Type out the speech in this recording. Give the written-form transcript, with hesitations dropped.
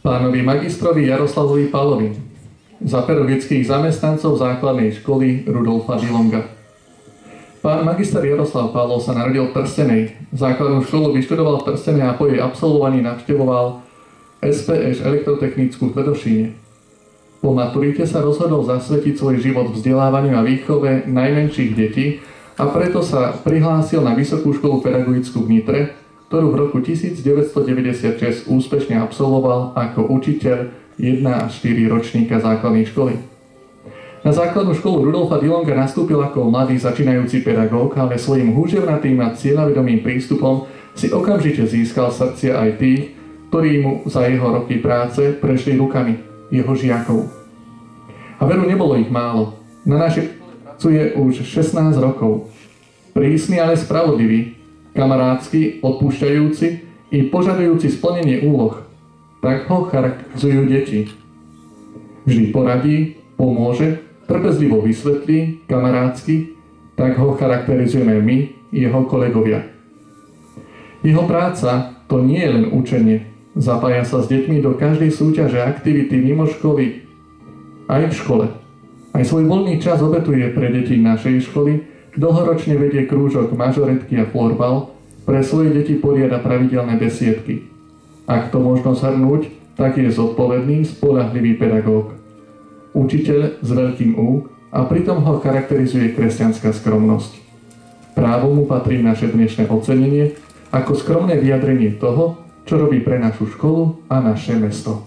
pánovi magistrovi Jaroslavovi Pálovi za pedagogických zamestnancov základnej školy Rudolfa Dillonga. Pán magister Jaroslav Pálov sa narodil v Trstenej. Základnú školu vyštudoval v Trstenej a po jej absolvovaní navštevoval SPS elektrotechnickú v Tvrdošíne. Po maturite sa rozhodol zasvetiť svoj život vzdelávaniu a výchove najmenších detí a preto sa prihlásil na Vysokú školu pedagogickú v Nitre, ktorú v roku 1996 úspešne absolvoval ako učiteľ 1 až 4 ročníka základnej školy. Na základnú školu Rudolfa Dillonga nastúpil ako mladý začínajúci pedagóg, ale svojím húževnatým a cieľavedomým prístupom si okamžite získal srdcia aj tých, ktorí mu za jeho roky práce prešli rukami, jeho žiakov. A veru nebolo ich málo. Na našej škole pracuje už 16 rokov. Prísny, ale spravodlivý, kamarátsky, odpúšťajúci i požadujúci splnenie úloh. Tak ho charakterizujú deti. Vždy poradí, pomôže, trpezlivo vysvetlí, kamarátsky, tak ho charakterizujeme my, jeho kolegovia. Jeho práca to nie je len učenie. Zapája sa s deťmi do každej súťaže aktivity mimo školy, aj v škole. Aj svoj voľný čas obetuje pre deti našej školy, dlhoročne vedie krúžok mažoretky a florbal, pre svoje deti poriada pravidelné besiedky. Ak to možno zhrnúť, tak je zodpovedný, spoľahlivý pedagóg. Učiteľ s veľkým U a pritom ho charakterizuje kresťanská skromnosť. Právo mu patrí naše dnešné ocenenie ako skromné vyjadrenie toho, čo robí pre našu školu a naše mesto.